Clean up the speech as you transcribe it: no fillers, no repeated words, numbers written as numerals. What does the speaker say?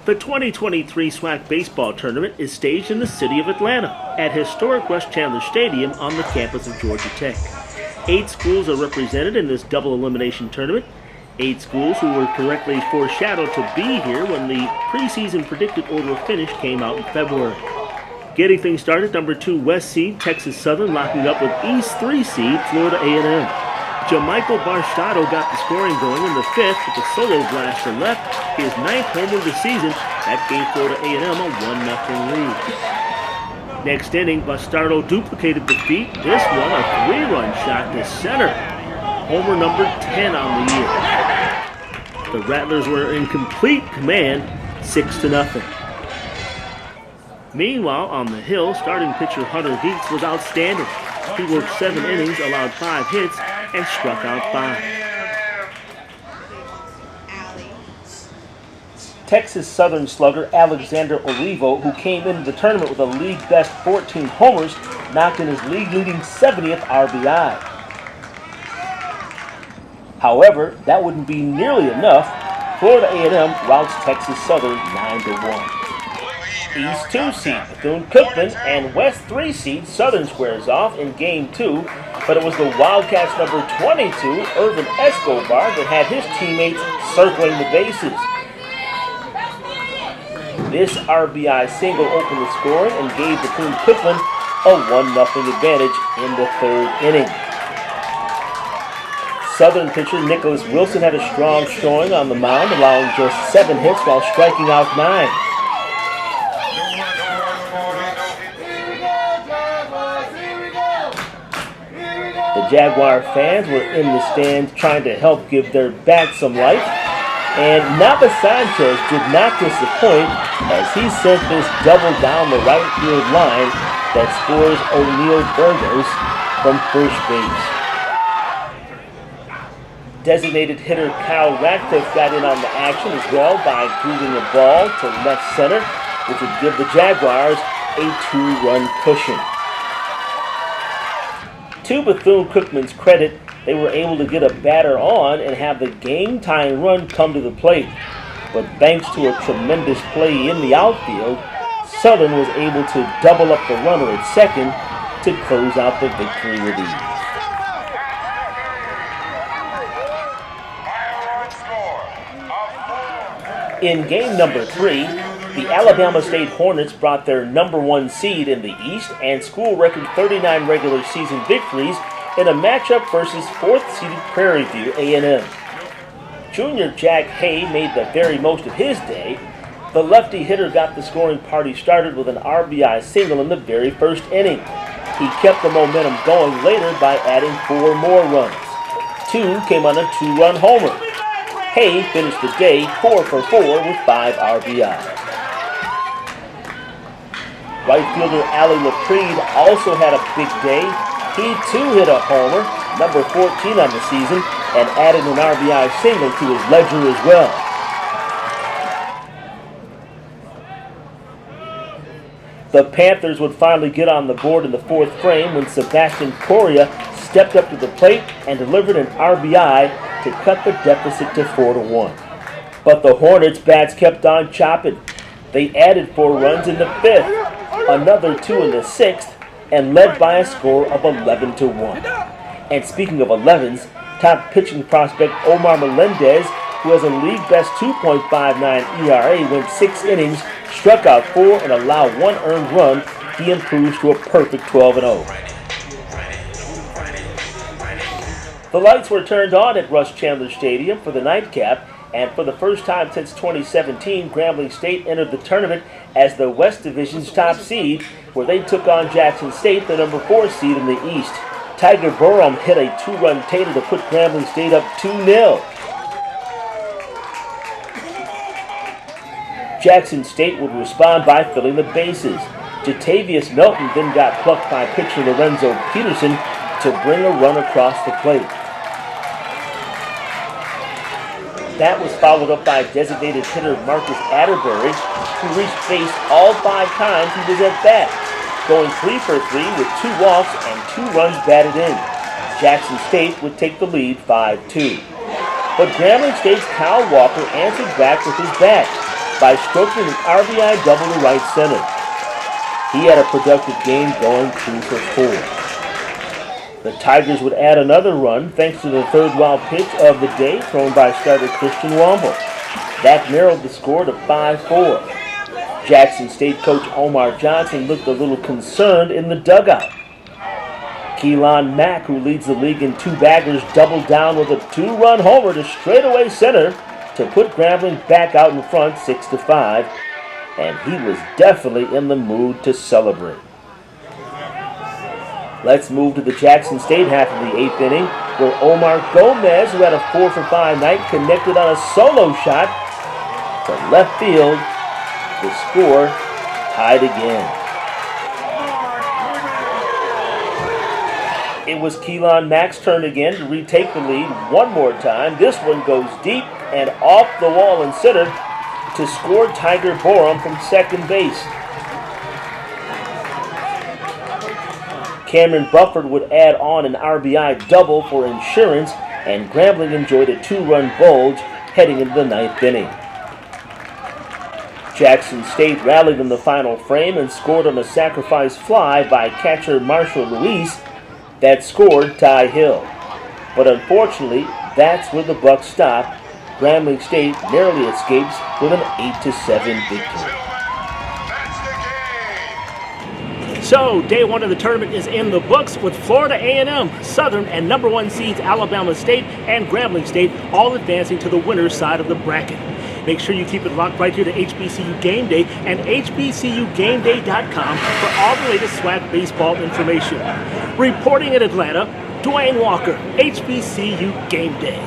The 2023 SWAC baseball tournament is staged in the city of Atlanta at historic West Chandler Stadium on the campus of Georgia Tech. 8 schools are represented in this double elimination tournament. 8 schools who were correctly foreshadowed to be here when the preseason predicted order of finish came out in February. Getting things started, number 2 West seed Texas Southern locking up with East 3 seed Florida A&M. Jamichael Barstato got the scoring going in the 5th with a solo blast to left, his 9th homer of the season. That gave Florida A&M a 1-0 lead. Next inning, Bastardo duplicated the feat, this one a 3-run shot to center. Homer number 10 on the year. The Rattlers were in complete command, 6-0. Meanwhile, on the hill, starting pitcher Hunter Dietz was outstanding. He worked 7 innings, allowed 5 hits, and struck out 5. Texas Southern slugger Alexander Olivo, who came into the tournament with a league-best 14 homers, knocked in his league-leading 70th RBI. However, that wouldn't be nearly enough. Florida A&M routs Texas Southern 9-1. East 2 seed Bethune-Cookman and West 3 seed Southern squares off in Game 2, but it was the Wildcats' number 22, Irvin Escobar, that had his teammates circling the bases. This RBI single opened the scoring and gave Bethune-Cookman a 1-0 advantage in the 3rd inning. Southern pitcher Nicholas Wilson had a strong showing on the mound, allowing just 7 hits while striking out 9. The Jaguar fans were in the stands trying to help give their bats some life, and Nava Sanchez did not disappoint as he sent this double down the right field line that scores O'Neal Burgos from first base. Designated hitter Kyle Radcliffe got in on the action as well by grooving a ball to left center, which would give the Jaguars a 2-run cushion. To Bethune-Cookman's credit, they were able to get a batter on and have the game-tying run come to the plate. But thanks to a tremendous play in the outfield, Southern was able to double up the runner at second to close out the victory with ease. In game number 3, the Alabama State Hornets brought their number 1 seed in the East and school record 39 regular season victories in a matchup versus 4th-seeded Prairie View A&M. Junior Jack Hay made the very most of his day. The lefty hitter got the scoring party started with an RBI single in the very first inning. He kept the momentum going later by adding 4 more runs. 2 came on a 2-run homer. Hay finished the day 4 for 4 with 5 RBIs. Right fielder Ali LaPrede also had a big day. He too hit a homer, number 14 on the season, and added an RBI single to his ledger as well. The Panthers would finally get on the board in the 4th frame when Sebastian Correa stepped up to the plate and delivered an RBI to cut the deficit to 4-1. But the Hornets' bats kept on chopping. They added 4 runs in the 5th, another 2 in the 6th, and led by a score of 11-1. And speaking of 11s, top pitching prospect Omar Melendez, who has a league-best 2.59 ERA, went 6 innings, struck out 4, and allowed 1 earned run. He improves to a perfect 12-0. The lights were turned on at Russ Chandler Stadium for the nightcap, and for the first time since 2017, Grambling State entered the tournament as the West Division's top seed, where they took on Jackson State, the number 4 seed in the East. Tiger Burham hit a 2-run tater to put Grambling State up 2-0. Jackson State would respond by filling the bases. Jatavius Melton then got plucked by pitcher Lorenzo Peterson to bring a run across the plate. That was followed up by designated hitter Marcus Atterbury, who reached base all 5 times he was at bat, going 3 for 3 with 2 walks and 2 runs batted in. Jackson State would take the lead 5-2. But Grambling State's Kyle Walker answered back with his bat. by stroking an RBI double to right center. He had a productive game going 2 for 4. The Tigers would add another run thanks to the third wild pitch of the day thrown by starter Christian Womble. That narrowed the score to 5-4. Jackson State coach Omar Johnson looked a little concerned in the dugout. Keelan Mack, who leads the league in 2 baggers, doubled down with a 2-run homer to straightaway center to put Grambling back out in front 6-5, and he was definitely in the mood to celebrate. Let's move to the Jackson State half of the 8th inning, where Omar Gomez, who had a 4 for 5 night, connected on a solo shot to left field. The score tied again. It was Keelan Mack's turn again to retake the lead one more time. This one goes deep and off the wall in center to score Tiger Borum from second base. Cameron Bufford would add on an RBI double for insurance, and Grambling enjoyed a 2-run bulge heading into the 9th inning. Jackson State rallied in the final frame and scored on a sacrifice fly by catcher Marshall Luis that scored Ty Hill. But unfortunately, that's where the buck stopped. Grambling State narrowly escapes with an 8-7 victory. So, day 1 of the tournament is in the books with Florida A&M, Southern, and number 1 seeds Alabama State and Grambling State all advancing to the winner's side of the bracket. Make sure you keep it locked right here to HBCU Game Day and HBCUGameDay.com for all the latest SWAC baseball information. Reporting in Atlanta, Duane Walker, HBCU Game Day.